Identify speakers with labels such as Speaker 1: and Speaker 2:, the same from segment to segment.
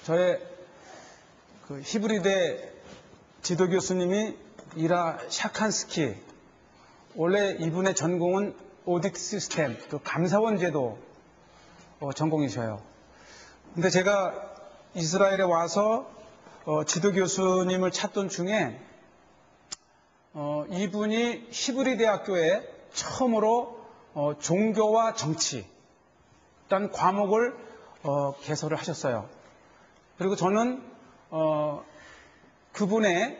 Speaker 1: 저의 그 히브리대 지도 교수님이 이라 샤칸스키, 원래 이분의 전공은 오딕 시스템, 그 감사원 제도 전공이셔요. 근데 제가 이스라엘에 와서 지도 교수님을 찾던 중에 이분이 히브리 대학교에 처음으로 종교와 정치 일단 과목을 개설을 하셨어요. 그리고 저는 그분의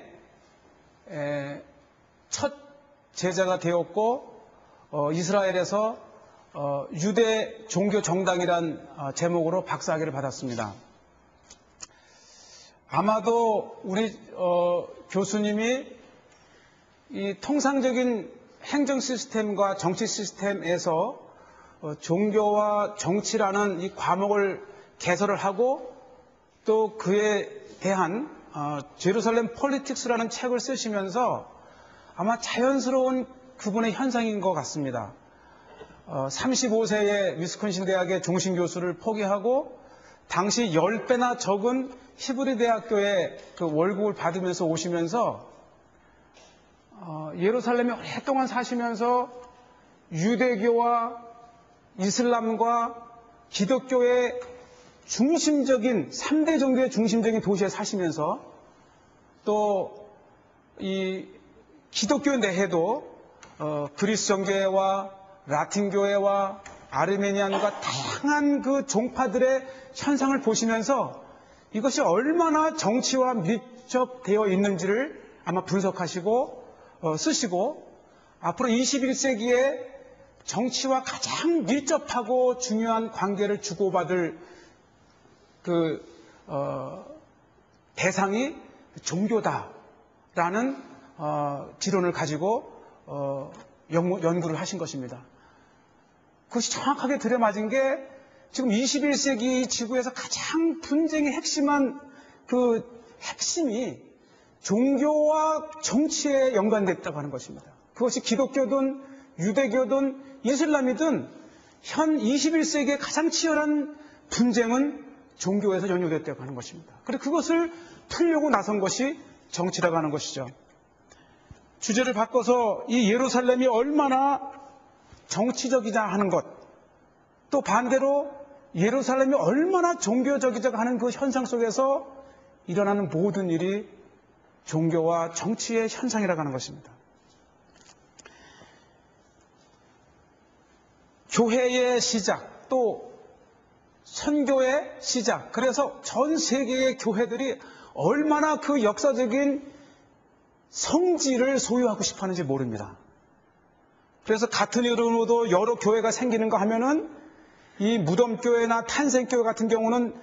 Speaker 1: 첫 제자가 되었고 이스라엘에서 유대 종교 정당이란 제목으로 박사학위를 받았습니다. 아마도 우리 교수님이 이 통상적인 행정 시스템과 정치 시스템에서 종교와 정치라는 이 과목을 개설을 하고 또 그에 대한 제루살렘 폴리틱스라는 책을 쓰시면서 아마 자연스러운 그분의 현상인 것 같습니다. 35세에 위스콘신 대학의 종신 교수를 포기하고 당시 10배나 적은 히브리 대학교에 그 월급을 받으면서 오시면서 예루살렘에 오랫동안 사시면서 유대교와 이슬람과 기독교의 중심적인 3대 종교의 중심적인 도시에 사시면서 또 이 기독교 내에도 그리스 정교회와 라틴 교회와 아르메니안과 다양한 그 종파들의 현상을 보시면서 이것이 얼마나 정치와 밀접되어 있는지를 아마 분석하시고 쓰시고 앞으로 21세기에 정치와 가장 밀접하고 중요한 관계를 주고받을 그 대상이 종교다라는 지론을 가지고 연구를 하신 것입니다. 그것이 정확하게 들여맞은 게 지금 21세기 지구에서 가장 분쟁의 핵심한 그 핵심이 종교와 정치에 연관됐다고 하는 것입니다. 그것이 기독교든 유대교든 이슬람이든 현 21세기의 가장 치열한 분쟁은 종교에서 연유됐다고 하는 것입니다. 그리고 그것을 풀려고 나선 것이 정치라고 하는 것이죠. 주제를 바꿔서 이 예루살렘이 얼마나 정치적이자 하는 것, 또 반대로 예루살렘이 얼마나 종교적이자 하는 그 현상 속에서 일어나는 모든 일이 종교와 정치의 현상이라고 하는 것입니다. 교회의 시작, 또 선교의 시작, 그래서 전 세계의 교회들이 얼마나 그 역사적인 성지를 소유하고 싶어 하는지 모릅니다. 그래서 같은 이름으로도 여러 교회가 생기는가 하면은 이 무덤교회나 탄생교회 같은 경우는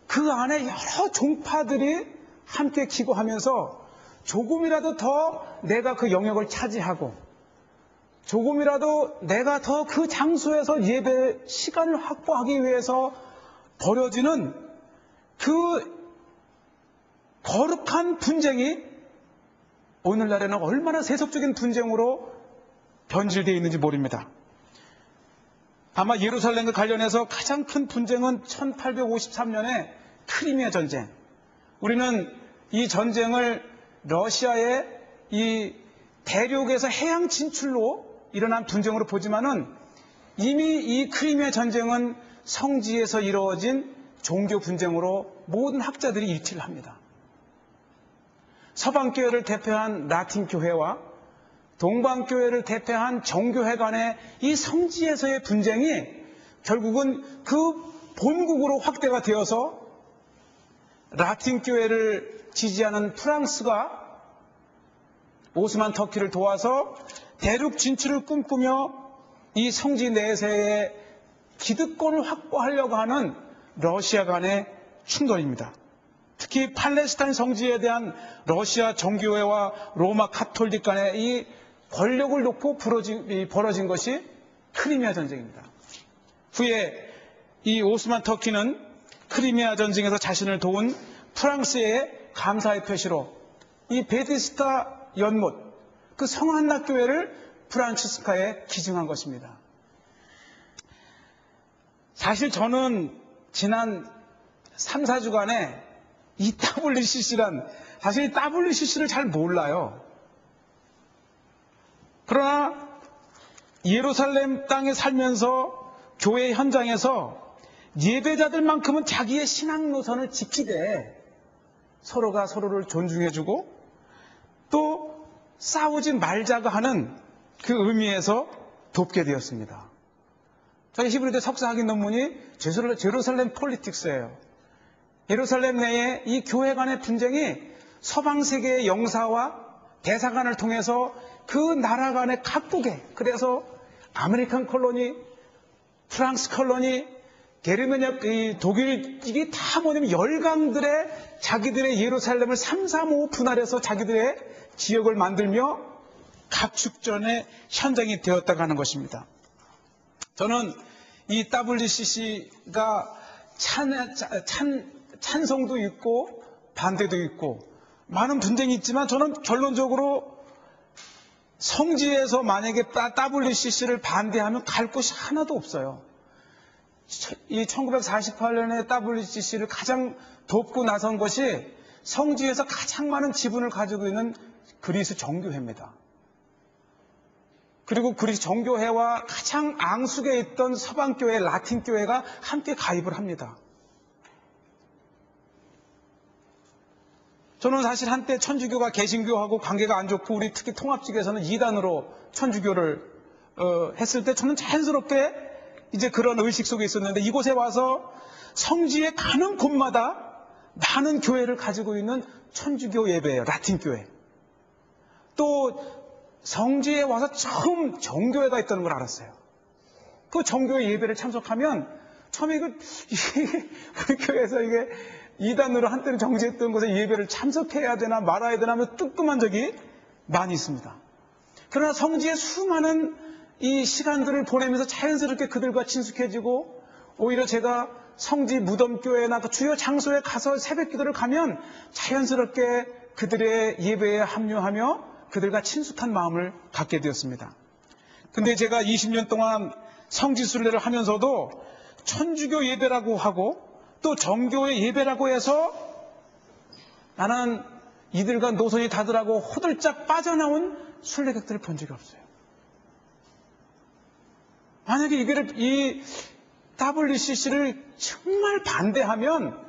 Speaker 1: 그 안에 여러 종파들이 함께 기고하면서 조금이라도 더 내가 그 영역을 차지하고 조금이라도 내가 더 그 장소에서 예배 시간을 확보하기 위해서 벌어지는 그 거룩한 분쟁이 오늘날에는 얼마나 세속적인 분쟁으로 변질되어 있는지 모릅니다. 아마 예루살렘과 관련해서 가장 큰 분쟁은 1853년에 크리미아 전쟁. 우리는 이 전쟁을 러시아의 이 대륙에서 해양 진출로 일어난 분쟁으로 보지만은 이미 이 크리미아 전쟁은 성지에서 이루어진 종교 분쟁으로 모든 학자들이 일치를 합니다. 서방교회를 대표한 라틴 교회와 동방교회를 대표한 정교회 간의 이 성지에서의 분쟁이 결국은 그 본국으로 확대가 되어서 라틴 교회를 지지하는 프랑스가 오스만 터키를 도와서 대륙 진출을 꿈꾸며 이 성지 내세의 기득권을 확보하려고 하는 러시아 간의 충돌입니다. 특히 팔레스타인 성지에 대한 러시아 정교회와 로마 카톨릭 간의 이 권력을 놓고 벌어진 것이 크리미아 전쟁입니다. 후에 이 오스만 터키는 크리미아 전쟁에서 자신을 도운 프랑스의 감사의 표시로 이 베디스타 연못, 그 성한나교회를 프란치스카에 기증한 것입니다. 사실 저는 지난 3, 4주간에 이 WCC란 사실 이 WCC를 잘 몰라요. 그러나 예루살렘 땅에 살면서 교회 현장에서 예배자들만큼은 자기의 신앙 노선을 지키되 서로가 서로를 존중해주고 또 싸우지 말자고 하는 그 의미에서 돕게 되었습니다. 저희 히브리대 석사학위 논문이 제루살렘 폴리틱스예요. 예루살렘 내에 이 교회 간의 분쟁이 서방 세계의 영사와 대사관을 통해서 그 나라 간의 각국에, 그래서 아메리칸 콜로니, 프랑스 콜로니, 게르마니아, 독일, 이게 다 뭐냐면 열강들의 자기들의 예루살렘을 3, 3, 5 분할해서 자기들의 지역을 만들며 각축전의 현장이 되었다고 하는 것입니다. 저는 이 WCC가 찬성도 있고 반대도 있고 많은 분쟁이 있지만 저는 결론적으로 성지에서 만약에 WCC를 반대하면 갈 곳이 하나도 없어요. 이 1948년에 WCC를 가장 돕고 나선 것이 성지에서 가장 많은 지분을 가지고 있는 그리스 정교회입니다. 그리고 그리스 정교회와 가장 앙숙에 있던 서방교회, 라틴교회가 함께 가입을 합니다. 저는 사실 한때 천주교가 개신교하고 관계가 안 좋고 우리 특히 통합직에서는 이단으로 천주교를 했을 때 저는 자연스럽게 이제 그런 의식 속에 있었는데 이곳에 와서 성지에 가는 곳마다 많은 교회를 가지고 있는 천주교 예배예요. 라틴교회. 또 성지에 와서 처음 정교회가 있다는 걸 알았어요. 그 정교회 예배를 참석하면 처음에 우리 교회에서 이게 이단으로 한때는 정지했던 곳에 예배를 참석해야 되나 말아야 되나 하면 뜨끔한 적이 많이 있습니다. 그러나 성지에 수많은 이 시간들을 보내면서 자연스럽게 그들과 친숙해지고 오히려 제가 성지 무덤교회나 그 주요 장소에 가서 새벽 기도를 가면 자연스럽게 그들의 예배에 합류하며 그들과 친숙한 마음을 갖게 되었습니다. 근데 제가 20년 동안 성지순례를 하면서도 천주교 예배라고 하고 또 정교회 예배라고 해서 나는 이들과 노선이 다르다고 호들짝 빠져나온 순례객들을 본 적이 없어요. 만약에 이 WCC를 정말 반대하면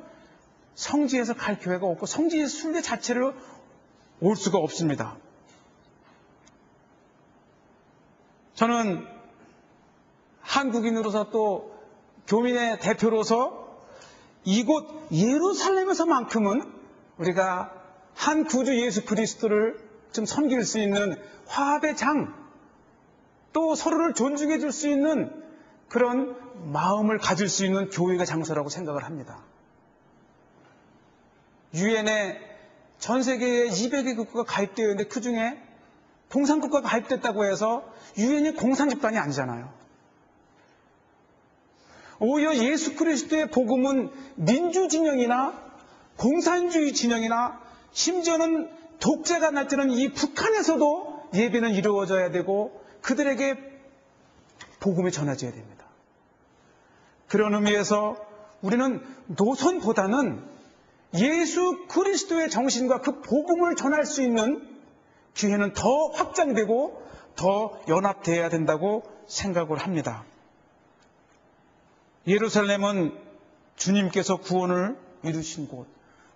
Speaker 1: 성지에서 갈 교회가 없고 성지 순례 자체를 올 수가 없습니다. 저는 한국인으로서 또 교민의 대표로서 이곳 예루살렘에서만큼은 우리가 한 구주 예수 그리스도를 좀 섬길 수 있는 화합의 장, 또 서로를 존중해 줄 수 있는 그런 마음을 가질 수 있는 교회가 장소라고 생각을 합니다. 유엔에 전 세계에 200개 국가가 가입되어 있는데 그 중에 공산국가가 가입됐다고 해서 유엔이 공산집단이 아니잖아요. 오히려 예수 그리스도의 복음은 민주진영이나 공산주의 진영이나 심지어는 독재가 날 때는 이 북한에서도 예배는 이루어져야 되고 그들에게 복음이 전해져야 됩니다. 그런 의미에서 우리는 노선보다는 예수 그리스도의 정신과 그 복음을 전할 수 있는 기회는 더 확장되고 더 연합되어야 된다고 생각을 합니다. 예루살렘은 주님께서 구원을 이루신 곳.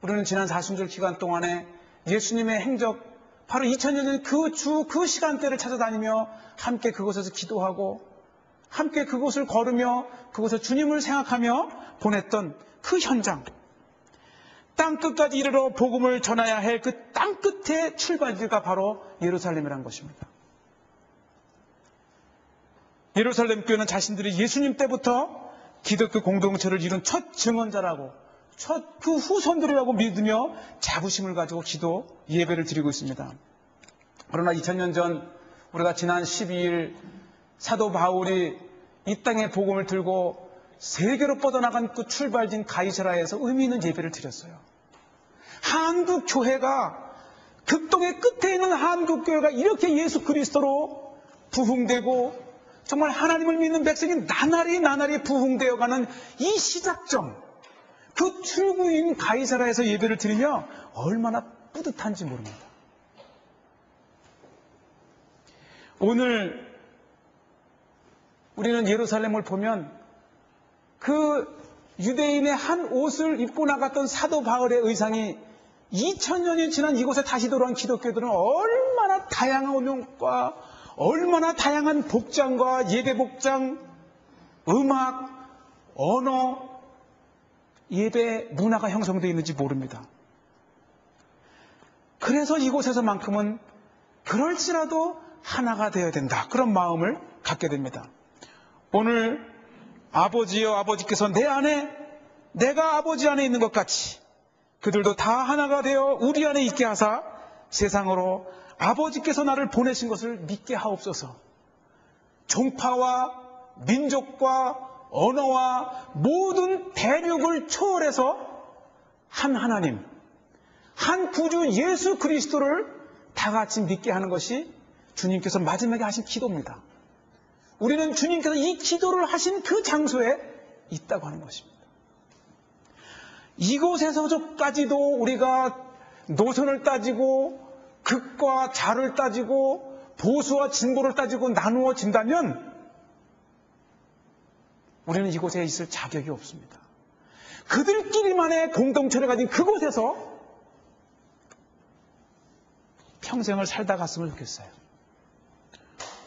Speaker 1: 우리는 지난 사순절 기간 동안에 예수님의 행적, 바로 2000년 전 그 시간대를 찾아다니며 함께 그곳에서 기도하고 함께 그곳을 걸으며 그곳에 주님을 생각하며 보냈던 그 현장. 땅끝까지 이르러 복음을 전해야 할 그 땅끝의 출발지가 바로 예루살렘이라는 것입니다. 예루살렘 교회는 자신들이 예수님 때부터 기독교 공동체를 이룬 첫 증언자라고, 첫 그 후손들이라고 믿으며 자부심을 가지고 기도, 예배를 드리고 있습니다. 그러나 2000년 전 우리가 지난 12일 사도 바울이 이 땅에 복음을 들고 세계로 뻗어나간 그 출발지인 가이사라에서 의미 있는 예배를 드렸어요. 한국 교회가, 극동의 끝에 있는 한국 교회가 이렇게 예수 그리스도로 부흥되고 정말 하나님을 믿는 백성이 나날이 부흥되어가는 이 시작점, 그 출구인 가이사라에서 예배를 드리며 얼마나 뿌듯한지 모릅니다. 오늘 우리는 예루살렘을 보면 그 유대인의 한 옷을 입고 나갔던 사도 바울의 의상이 2000년이 지난 이곳에 다시 돌아온 기독교들은 얼마나 다양한 옷과 얼마나 다양한 복장과 예배 복장, 음악, 언어, 예배 문화가 형성되어 있는지 모릅니다. 그래서 이곳에서만큼은 그럴지라도 하나가 되어야 된다. 그런 마음을 갖게 됩니다. 오늘 아버지여 아버지께서 내 안에 내가 아버지 안에 있는 것 같이 그들도 다 하나가 되어 우리 안에 있게 하사 세상으로 아버지께서 나를 보내신 것을 믿게 하옵소서. 종파와 민족과 언어와 모든 대륙을 초월해서 한 하나님, 한 구주 예수 그리스도를 다 같이 믿게 하는 것이 주님께서 마지막에 하신 기도입니다. 우리는 주님께서 이 기도를 하신 그 장소에 있다고 하는 것입니다. 이곳에서까지도 우리가 노선을 따지고 극과 자를 따지고 보수와 진보를 따지고 나누어진다면 우리는 이곳에 있을 자격이 없습니다. 그들끼리만의 공동체를 가진 그곳에서 평생을 살다 갔으면 좋겠어요.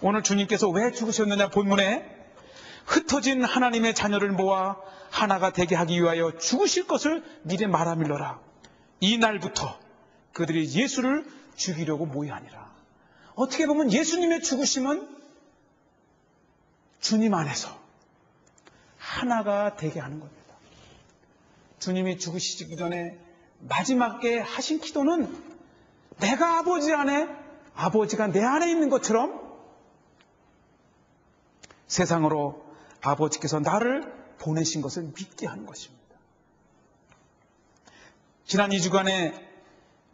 Speaker 1: 오늘 주님께서 왜 죽으셨느냐 본문에 흩어진 하나님의 자녀를 모아 하나가 되게 하기 위하여 죽으실 것을 미리 말하밀러라. 이날부터 그들이 예수를 죽이려고 모이하니라. 어떻게 보면 예수님의 죽으심은 주님 안에서 하나가 되게 하는 겁니다. 주님이 죽으시기 전에 마지막에 하신 기도는 내가 아버지 안에 아버지가 내 안에 있는 것처럼 세상으로 아버지께서 나를 보내신 것을 믿게 하는 것입니다. 지난 2주간에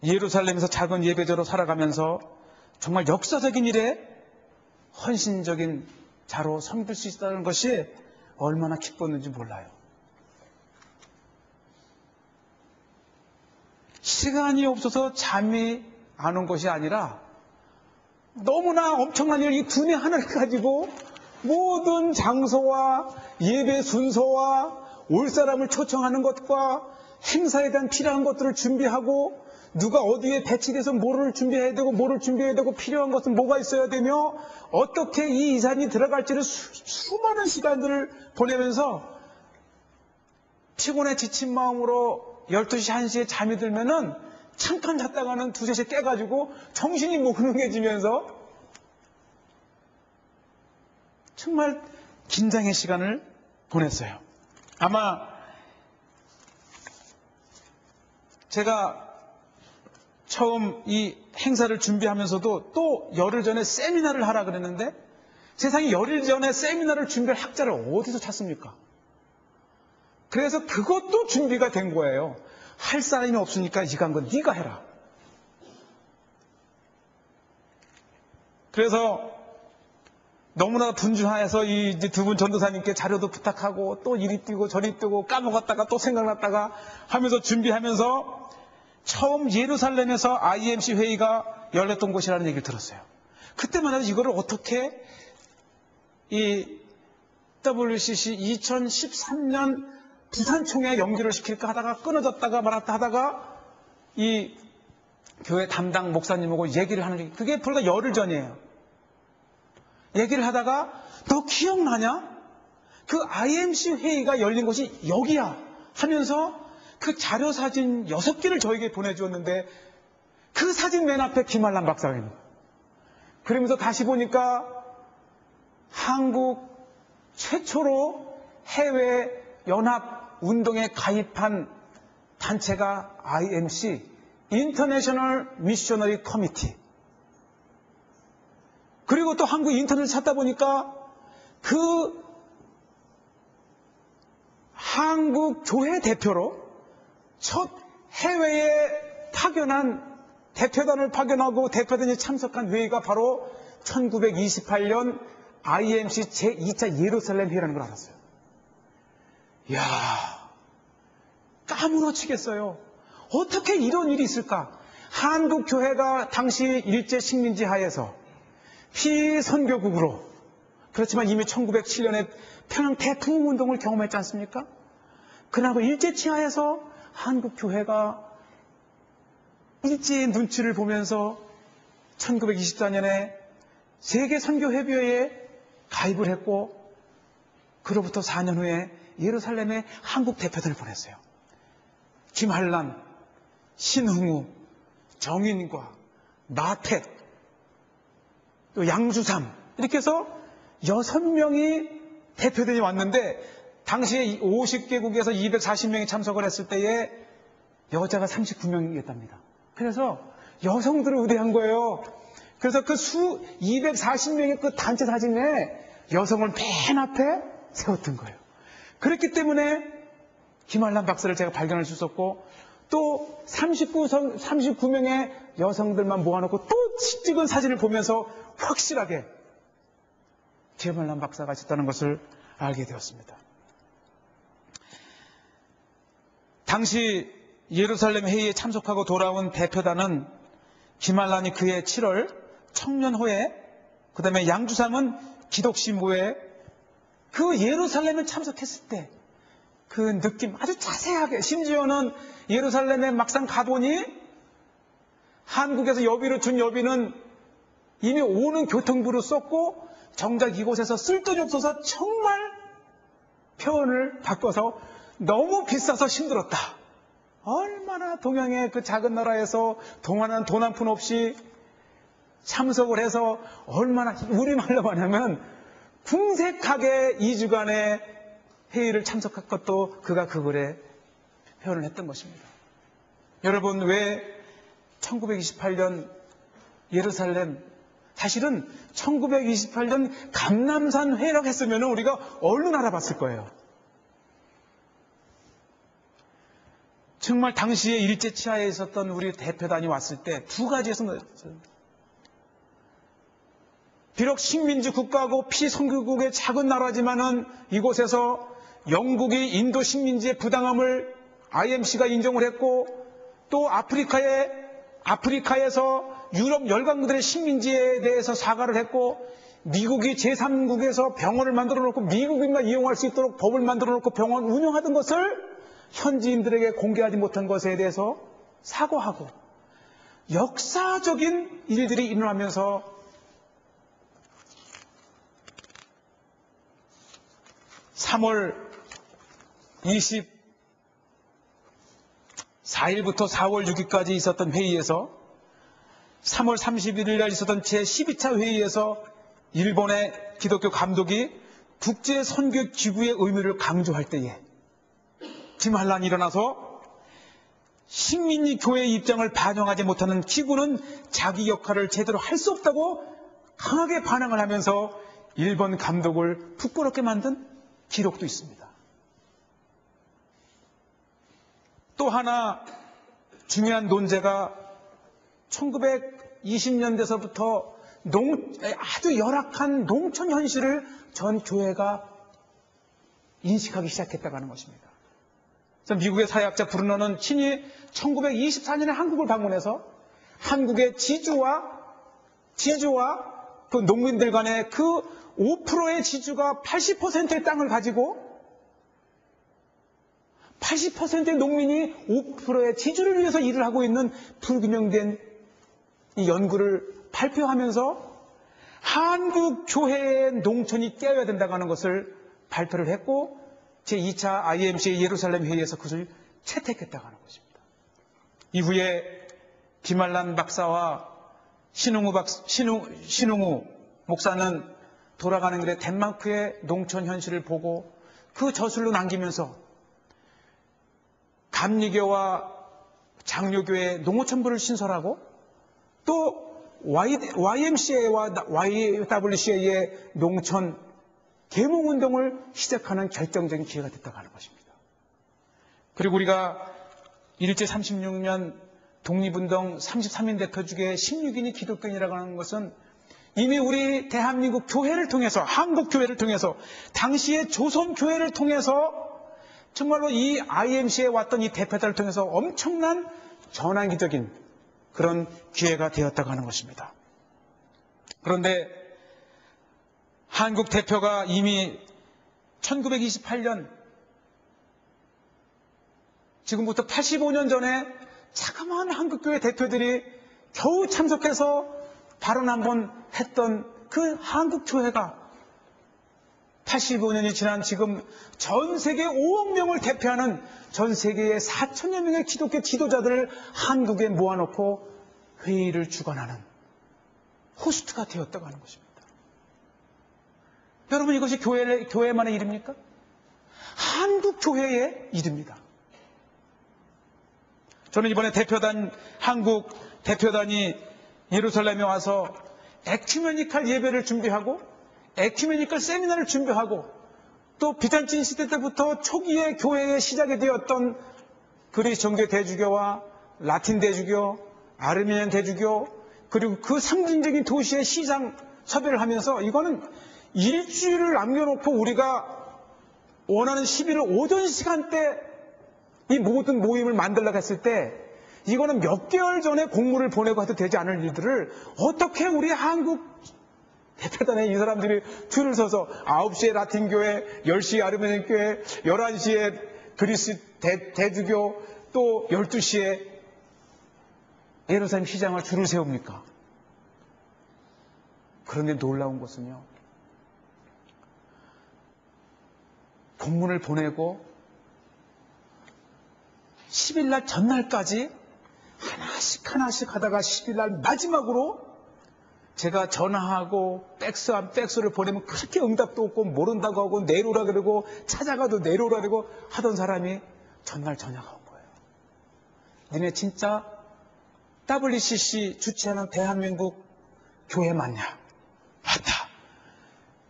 Speaker 1: 예루살렘에서 작은 예배자로 살아가면서 정말 역사적인 일에 헌신적인 자로 섬길 수 있다는 것이 얼마나 기뻤는지 몰라요. 시간이 없어서 잠이 안 온 것이 아니라 너무나 엄청난 일, 이 두뇌 하나를 가지고 모든 장소와 예배 순서와 올 사람을 초청하는 것과 행사에 대한 필요한 것들을 준비하고 누가 어디에 배치돼서 뭐를 준비해야 되고 뭐를 준비해야 되고 필요한 것은 뭐가 있어야 되며 어떻게 이 이산이 들어갈지를 수많은 시간들을 보내면서 피곤해 지친 마음으로 12시, 1시에 잠이 들면은 잠깐 잤다가는 2, 3시에 깨가지고 정신이 몽롱해지면서 정말 긴장의 시간을 보냈어요. 아마 제가 처음 이 행사를 준비하면서도 또 열흘 전에 세미나를 하라 그랬는데 세상에 열흘 전에 세미나를 준비할 학자를 어디서 찾습니까? 그래서 그것도 준비가 된 거예요. 할 사람이 없으니까 이간 건 네가 해라. 그래서 너무나 분주해서 이 두 분 전도사님께 자료도 부탁하고 또 이리 뛰고 저리 뛰고 까먹었다가 또 생각났다가 하면서 준비하면서 처음 예루살렘에서 IMC 회의가 열렸던 곳이라는 얘기를 들었어요. 그때만 해도 이거를 어떻게 이 WCC 2013년 부산총회에 연기를 시킬까 하다가 끊어졌다가 말았다 하다가 이 교회 담당 목사님하고 얘기를 하는 게 그게 불과 열흘 전이에요. 얘기를 하다가 너 기억나냐? 그 IMC 회의가 열린 곳이 여기야 하면서 그 자료 사진 6개를 저에게 보내주었는데 그 사진 맨 앞에 김한란 박사가 있는 거예요. 그러면서 다시 보니까 한국 최초로 해외 연합 운동에 가입한 단체가 IMC, International Missionary Committee. 그리고 또 한국 인터넷을 찾다 보니까 그 한국 교회 대표로 첫 해외에 파견한 대표단을 파견하고 대표단이 참석한 회의가 바로 1928년 IMC 제2차 예루살렘 회의라는 걸 알았어요. 이야, 까무러치겠어요. 어떻게 이런 일이 있을까? 한국교회가 당시 일제 식민지 하에서 피선교국으로, 그렇지만 이미 1907년에 평양 대통운동을 경험했지 않습니까? 그러고 일제 치하에서 한국교회가 일제의 눈치를 보면서 1924년에 세계선교회의회에 가입을 했고, 그로부터 4년 후에 예루살렘에 한국 대표단을 보냈어요. 김한란, 신흥우, 정인과, 나택, 또 양주삼, 이렇게 해서 6명이 대표단이 왔는데, 당시에 50개국에서 240명이 참석을 했을 때에 여자가 39명이었답니다. 그래서 여성들을 우대한 거예요. 그래서 그 240명의 그 단체 사진에 여성을 맨 앞에 세웠던 거예요. 그렇기 때문에 김한란 박사를 제가 발견할 수 있었고, 또 39명의 여성들만 모아놓고 또 찍은 사진을 보면서 확실하게 김한란 박사가 있었다는 것을 알게 되었습니다. 당시 예루살렘 회의에 참석하고 돌아온 대표단은 김한란이 그해 7월 청년호에, 그 다음에 양주삼은 기독신부에 그 예루살렘에 참석했을 때 그 느낌 아주 자세하게, 심지어는 예루살렘에 막상 가보니 한국에서 여비로 준 여비는 이미 오는 교통부로 썼고, 정작 이곳에서 쓸 돈이 없어서 정말 표현을 바꿔서 너무 비싸서 힘들었다. 얼마나 동양의 그 작은 나라에서 동안은 돈 한 푼 없이 참석을 해서 얼마나, 우리말로 말하면 궁색하게 2주간의 회의를 참석한 것도 그가 그 글에 표현을 했던 것입니다. 여러분, 왜 1928년 예루살렘, 사실은 1928년 감람산 회의라고 했으면 우리가 얼른 알아봤을 거예요. 정말 당시에 일제 치하에 있었던 우리 대표단이 왔을 때 두 가지에서 나왔어요. 비록 식민지 국가고 피선교국의 작은 나라지만은 이곳에서 영국이 인도 식민지의 부당함을 IMC가 인정을 했고, 또 아프리카에서 유럽 열강들의 식민지에 대해서 사과를 했고, 미국이 제3국에서 병원을 만들어 놓고 미국인만 이용할 수 있도록 법을 만들어 놓고 병원 운영하던 것을 현지인들에게 공개하지 못한 것에 대해서 사과하고, 역사적인 일들이 일어나면서 3월 24일부터 4월 6일까지 있었던 회의에서, 3월 31일 날 있었던 제12차 회의에서 일본의 기독교 감독이 국제 선교 기구의 의미를 강조할 때에 김한란이 일어나서 식민지 교회의 입장을 반영하지 못하는 기구는 자기 역할을 제대로 할 수 없다고 강하게 반항을 하면서 일본 감독을 부끄럽게 만든 기록도 있습니다. 또 하나 중요한 논제가 1920년대서부터 아주 열악한 농촌 현실을 전 교회가 인식하기 시작했다고 하는 것입니다. 그래서 미국의 사회학자 브루너는 친히 1924년에 한국을 방문해서 한국의 지주와 그 농민들 간의 그 5%의 지주가 80%의 땅을 가지고 80%의 농민이 5%의 지주를 위해서 일을 하고 있는 불균형된 이 연구를 발표하면서 한국 교회의 농촌이 깨어야 된다고 하는 것을 발표를 했고, 제2차 IMC의 예루살렘 회의에서 그것을 채택했다고 하는 것입니다. 이후에 김한란 박사와 신웅우 목사는 돌아가는 길에 덴마크의 농촌 현실을 보고 그 저술로 남기면서 감리교와 장로교의 농어촌부를 신설하고, 또 YMCA와 YWCA의 농촌 계몽운동을 시작하는 결정적인 기회가 됐다고 하는 것입니다. 그리고 우리가 일제 36년 독립운동 33인 대표중에 16인이 기독교인이라고 하는 것은 이미 우리 대한민국 교회를 통해서, 한국 교회를 통해서, 당시의 조선 교회를 통해서 정말로 이 IMC에 왔던 이 대표단을 통해서 엄청난 전환기적인 그런 기회가 되었다고 하는 것입니다. 그런데 한국 대표가 이미 1928년, 지금부터 85년 전에 자그마한 한국교회 대표들이 겨우 참석해서 발언 한번 했던 그 한국교회가 85년이 지난 지금 전 세계 5억 명을 대표하는 전 세계의 4천여 명의 기독교 지도자들을 한국에 모아놓고 회의를 주관하는 호스트가 되었다고 하는 것입니다. 여러분, 이것이 교회만의 일입니까? 한국교회의 일입니다. 저는 이번에 한국 대표단이 예루살렘에 와서 에큐메니컬 예배를 준비하고 에큐메니컬 세미나를 준비하고 또 비잔틴 시대 때부터 초기에 교회의 시작이 되었던 그리스 정교 대주교와 라틴 대주교, 아르메니안 대주교, 그리고 그 상징적인 도시의 시장 섭외를 하면서 이거는 일주일을 남겨놓고 우리가 원하는 11월 오전 시간대 이 모든 모임을 만들려고 했을 때 이거는 몇 개월 전에 공문을 보내고 해도 되지 않을 일들을 어떻게 우리 한국 대표단에 이 사람들이 줄을 서서 9시에 라틴교회, 10시에 아르메니안 교회, 11시에 그리스 대주교, 또 12시에 예루살렘 시장을 줄을 세웁니까? 그런데 놀라운 것은요, 공문을 보내고 10일날 전날까지 하나씩 하다가 10일날 마지막으로 제가 전화하고 팩스를 보내면 그렇게 응답도 없고 모른다고 하고 내려오라 그러고 찾아가도 내려오라 그러고 하던 사람이 전날 전화가 온 거예요. 니네 진짜 WCC 주최하는 대한민국 교회 맞냐? 맞다.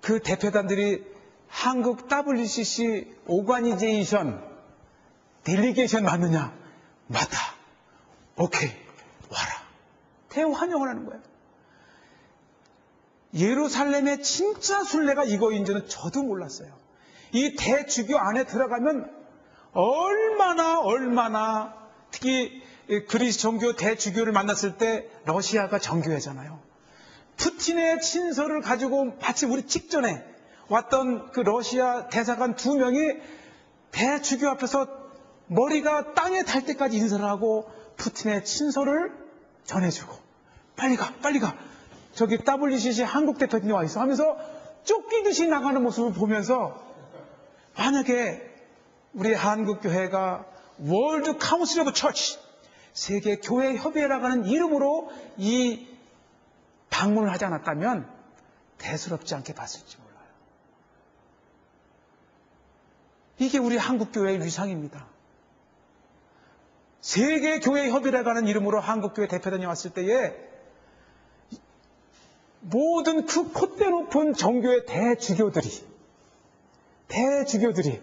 Speaker 1: 그 대표단들이 한국 WCC 오가니제이션 딜리게이션 맞느냐? 맞다. 오케이, 와라. 대환영을 하는 거예요. 예루살렘의 진짜 순례가 이거인지는 저도 몰랐어요. 이 대주교 안에 들어가면 얼마나 특히 그리스 정교 대주교를 만났을 때 러시아가 정교회잖아요. 푸틴의 친서를 가지고 마치 우리 직전에 왔던 그 러시아 대사관 2명이 대주교 앞에서 머리가 땅에 닿을 때까지 인사를 하고 푸틴의 친서를 전해주고 빨리 가 저기 WCC 한국 대표님이 와 있어 하면서 쫓기듯이 나가는 모습을 보면서 만약에 우리 한국교회가 월드 카운슬 오브 처치 세계 교회 협의회라고 하는 이름으로 이 방문을 하지 않았다면 대수롭지 않게 봤을지 몰라요. 이게 우리 한국교회의 위상입니다. 세계교회협의회라고 하는 이름으로 한국교회 대표단이 왔을 때에 모든 그 콧대 높은 정교회 대주교들이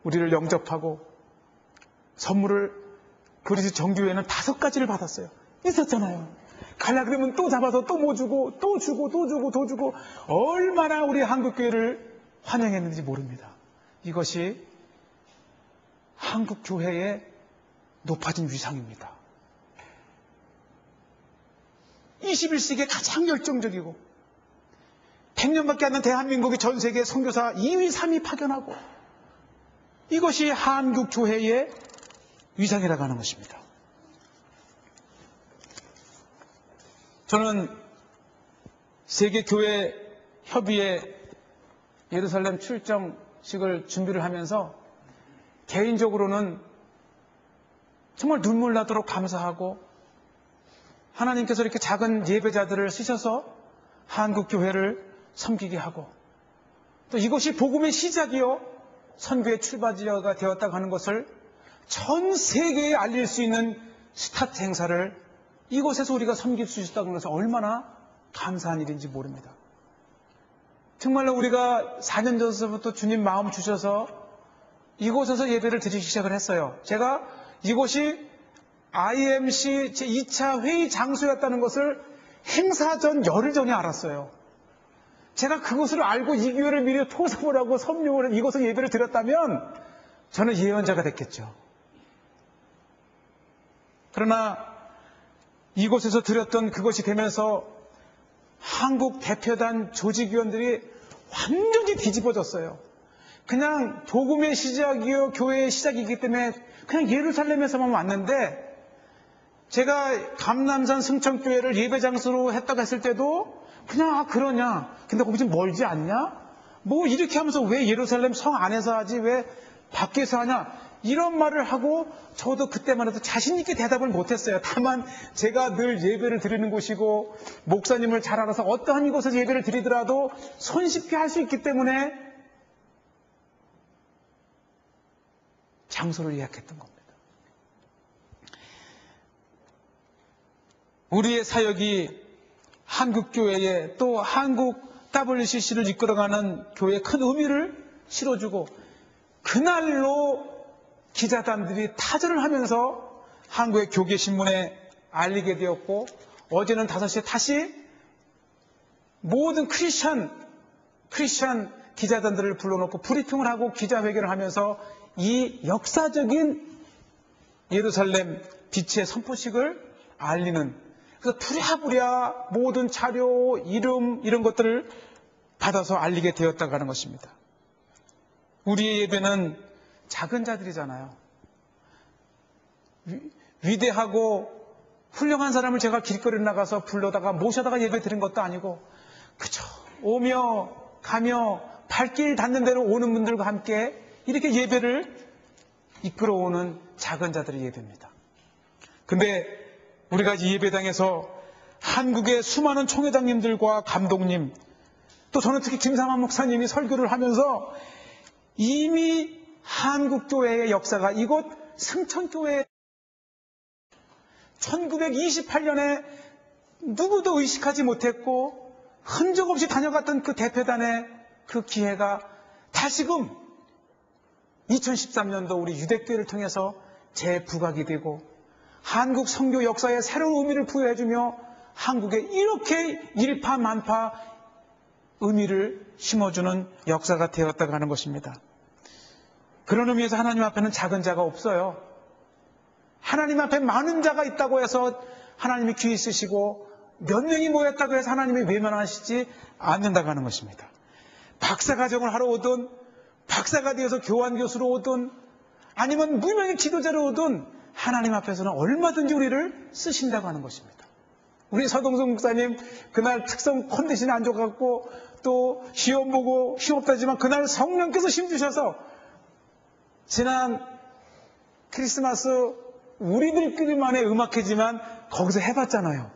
Speaker 1: 우리를 영접하고 선물을 그리스 정교회는 5가지를 받았어요. 있었잖아요. 가려 그러면 또 잡아서 또 뭐 주고 또 주고 얼마나 우리 한국교회를 환영했는지 모릅니다. 이것이 한국교회의 높아진 위상입니다. 21세기에 가장 열정적이고 100년밖에 안 된 대한민국이 전 세계 선교사 2위, 3위 파견하고 이것이 한국교회의 위상이라고 하는 것입니다. 저는 세계교회협의회 예루살렘 출정식을 준비를 하면서 개인적으로는 정말 눈물 나도록 감사하고 하나님께서 이렇게 작은 예배자들을 쓰셔서 한국교회를 섬기게 하고 또 이것이 복음의 시작이요 선교의 출발지가 되었다고 하는 것을 전 세계에 알릴 수 있는 스타트 행사를 이곳에서 우리가 섬길 수 있었다는 것은 얼마나 감사한 일인지 모릅니다. 정말로 우리가 4년 전서부터 주님 마음 주셔서 이곳에서 예배를 드리기 시작을 했어요. 제가 이곳이 IMC 제2차 회의 장소였다는 것을 행사 전 열흘 전에 알았어요. 제가 그것을 알고 이 교회를 미리 토성을 하고 섬용을 이곳에 예배를 드렸다면 저는 예언자가 됐겠죠. 그러나 이곳에서 드렸던 그것이 되면서 한국 대표단 조직위원들이 완전히 뒤집어졌어요. 그냥 복음의 시작이요, 교회의 시작이기 때문에 그냥 예루살렘에서만 왔는데, 제가 감남산 승천교회를 예배 장소로 했다고 했을 때도 그냥 그러냐, 근데 거기 좀 멀지 않냐, 뭐 이렇게 하면서 왜 예루살렘 성 안에서 하지 왜 밖에서 하냐, 이런 말을 하고 저도 그때만 해도 자신 있게 대답을 못했어요. 다만 제가 늘 예배를 드리는 곳이고 목사님을 잘 알아서 어떠한 이곳에서 예배를 드리더라도 손쉽게 할 수 있기 때문에 장소를 예약했던 겁니다. 우리의 사역이 한국교회에 또 한국 WCC를 이끌어가는 교회에 큰 의미를 실어주고, 그날로 기자단들이 타전을 하면서 한국의 교계신문에 알리게 되었고, 어제는 5시에 다시 모든 크리스찬 기자단들을 불러놓고 브리핑을 하고 기자회견을 하면서 이 역사적인 예루살렘 빛의 선포식을 알리는, 그래서 부랴부랴 모든 자료, 이름 이런 것들을 받아서 알리게 되었다고 하는 것입니다. 우리의 예배는 작은 자들이잖아요. 위대하고 훌륭한 사람을 제가 길거리에 나가서 불러다가 모셔다가 예배 드린 것도 아니고, 그저 오며 가며 발길 닿는 대로 오는 분들과 함께 이렇게 예배를 이끌어오는 작은 자들의 예배입니다. 근데 우리가 이 예배당에서 한국의 수많은 총회장님들과 감독님, 또 저는 특히 김상환 목사님이 설교를 하면서 이미 한국교회의 역사가 이곳 승천교회 1928년에 누구도 의식하지 못했고 흔적 없이 다녀갔던 그 대표단의 그 기회가 다시금 2013년도 우리 유대교회를 통해서 재부각이 되고 한국 선교 역사에 새로운 의미를 부여해주며 한국에 이렇게 일파만파 의미를 심어주는 역사가 되었다고 하는 것입니다. 그런 의미에서 하나님 앞에는 작은 자가 없어요. 하나님 앞에 많은 자가 있다고 해서 하나님이 귀히 쓰시고 몇 명이 모였다고 해서 하나님이 외면하시지 않는다고 하는 것입니다. 박사과정을 하러 오든 박사가 되어서 교환교수로 오든 아니면 무명의 지도자로 오든 하나님 앞에서는 얼마든지 우리를 쓰신다고 하는 것입니다. 우리 서동성 목사님 그날 특성 컨디션이 안 좋아갖고 또 시험 보고 힘없다지만 그날 성령께서 힘주셔서 지난 크리스마스 우리들끼리만의 음악회지만 거기서 해봤잖아요.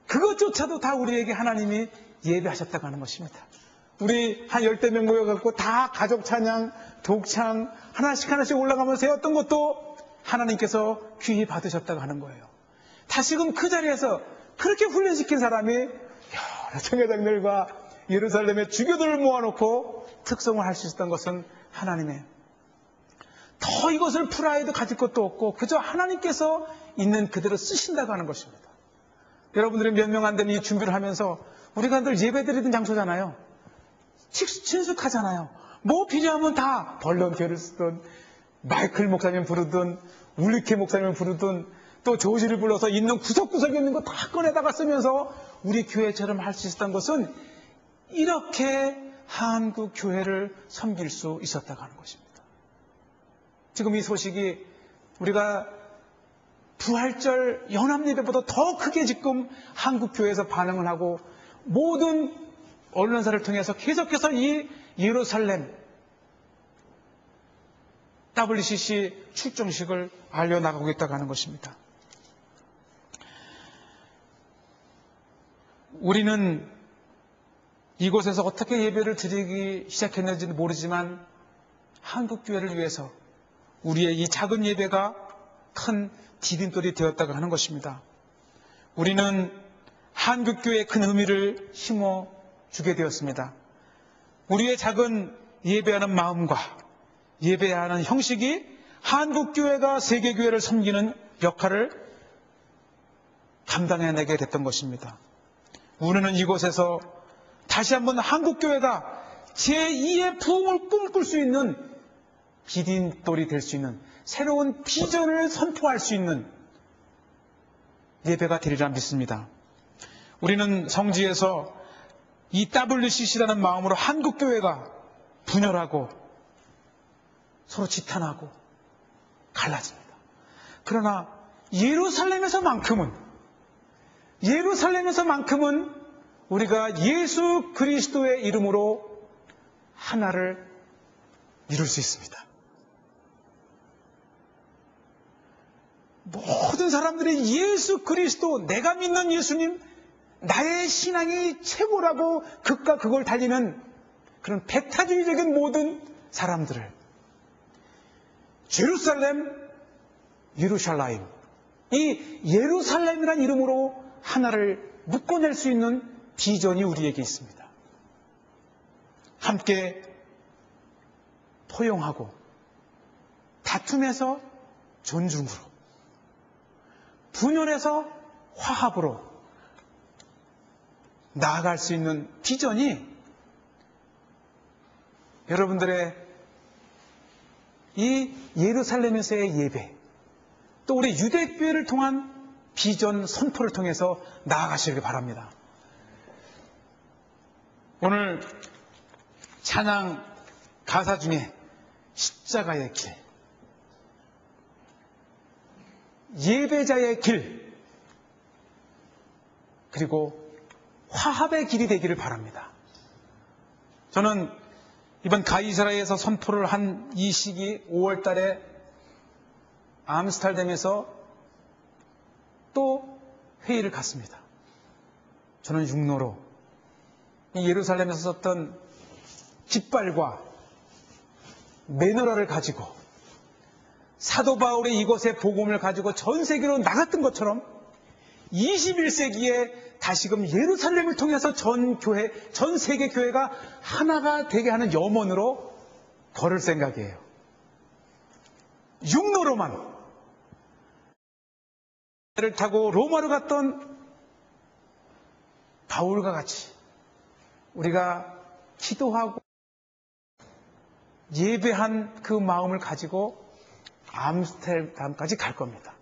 Speaker 1: 그것조차도 다 우리에게 하나님이 예배하셨다고 하는 것입니다. 우리 한 10명 모여갖고 다 가족 찬양, 독창 하나씩 올라가면서 세웠던 것도 하나님께서 귀히 받으셨다고 하는 거예요. 다시금 그 자리에서 그렇게 훈련시킨 사람이 여러 청회장들과 예루살렘의 주교들을 모아놓고 특성을 할 수 있었던 것은 하나님의, 더 이것을 프라이드 가질 것도 없고 그저 하나님께서 있는 그대로 쓰신다고 하는 것입니다. 여러분들이 몇 명 안 되는 이 준비를 하면서 우리가 늘 예배드리던 장소잖아요. 친숙하잖아요. 뭐 필요하면 다 벌런티어를 쓰든 마이클 목사님 부르든 울리케 목사님을 부르든 또 조지를 불러서 있는 구석구석에 있는 거 다 꺼내다가 쓰면서 우리 교회처럼 할 수 있었던 것은 이렇게 한국 교회를 섬길 수 있었다고 하는 것입니다. 지금 이 소식이 우리가 부활절 연합예배보다 더 크게 지금 한국 교회에서 반응을 하고 모든 언론사를 통해서 계속해서 이 예루살렘 WCC 출정식을 알려나가고 있다고 하는 것입니다. 우리는 이곳에서 어떻게 예배를 드리기 시작했는지는 모르지만 한국교회를 위해서 우리의 이 작은 예배가 큰 디딤돌이 되었다고 하는 것입니다. 우리는 한국교회에 큰 의미를 심어주게 되었습니다. 우리의 작은 예배하는 마음과 예배하는 형식이 한국교회가 세계교회를 섬기는 역할을 감당해내게 됐던 것입니다. 우리는 이곳에서 다시 한번 한국교회가 제2의 부흥을 꿈꿀 수 있는 디딤돌이 될 수 있는 새로운 비전을 선포할 수 있는 예배가 되리라 믿습니다. 우리는 성지에서 이 WCC라는 마음으로 한국교회가 분열하고 서로 지탄하고 갈라집니다. 그러나 예루살렘에서만큼은 우리가 예수 그리스도의 이름으로 하나를 이룰 수 있습니다. 모든 사람들이 예수 그리스도, 내가 믿는 예수님, 나의 신앙이 최고라고 극과 극을 달리는 그런 배타주의적인 모든 사람들을 예루살렘, 이 예루살렘이라는 이름으로 하나를 묶어낼 수 있는 비전이 우리에게 있습니다. 함께 포용하고 다툼에서 존중으로, 분열에서 화합으로 나아갈 수 있는 비전이 여러분들의 이 예루살렘에서의 예배, 또 우리 유대교회를 통한 비전 선포를 통해서 나아가시길 바랍니다. 오늘 찬양 가사 중에 십자가의 길, 예배자의 길, 그리고 화합의 길이 되기를 바랍니다. 저는 이번 가이사라에서 선포를 한 이 시기 5월 달에 암스테르담에서 또 회의를 갔습니다. 저는 육로로 이 예루살렘에서 썼던 깃발과 매너라를 가지고 사도 바울이 이곳의 복음을 가지고 전 세계로 나갔던 것처럼 21세기에 다시금 예루살렘을 통해서 전 세계 교회가 하나가 되게 하는 염원으로 걸을 생각이에요. 육로로만 배를 타고 로마로 갔던 바울과 같이 우리가 기도하고 예배한 그 마음을 가지고 암스테르담까지 갈 겁니다.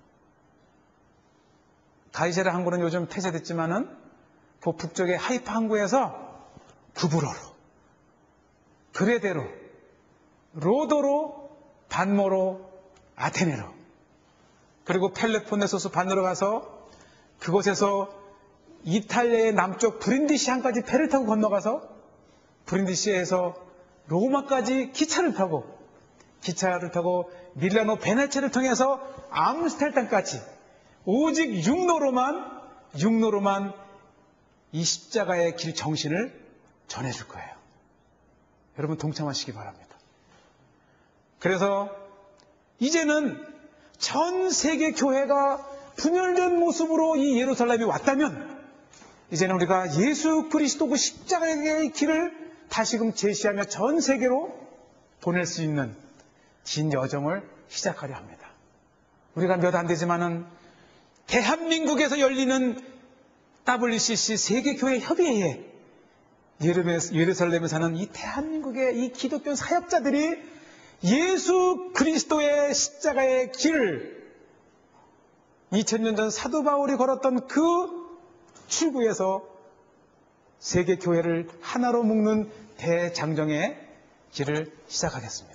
Speaker 1: 가이사라 항구는 요즘 폐쇄됐지만은 그 북쪽의 하이파 항구에서 구브로로, 그레데로, 로도로, 반모로, 아테네로, 그리고 펠레폰네소스 반으로 가서 그곳에서 이탈리아의 남쪽 브린디시 항까지 배를 타고 건너가서 브린디시에서 로마까지 기차를 타고 밀라노 베네치아를 통해서 암스테르담까지 오직 육로로만 이 십자가의 길 정신을 전해줄 거예요. 여러분 동참하시기 바랍니다. 그래서 이제는 전 세계 교회가 분열된 모습으로 이 예루살렘에 왔다면 이제는 우리가 예수 그리스도 그 십자가의 길을 다시금 제시하며 전 세계로 보낼 수 있는 긴 여정을 시작하려 합니다. 우리가 몇 안 되지만은 대한민국에서 열리는 WCC 세계교회 협의회에 예루살렘에 사는 이 대한민국의 이 기독교 사역자들이 예수 그리스도의 십자가의 길을 2000년 전 사도 바울이 걸었던 그 출구에서 세계교회를 하나로 묶는 대장정의 길을 시작하겠습니다.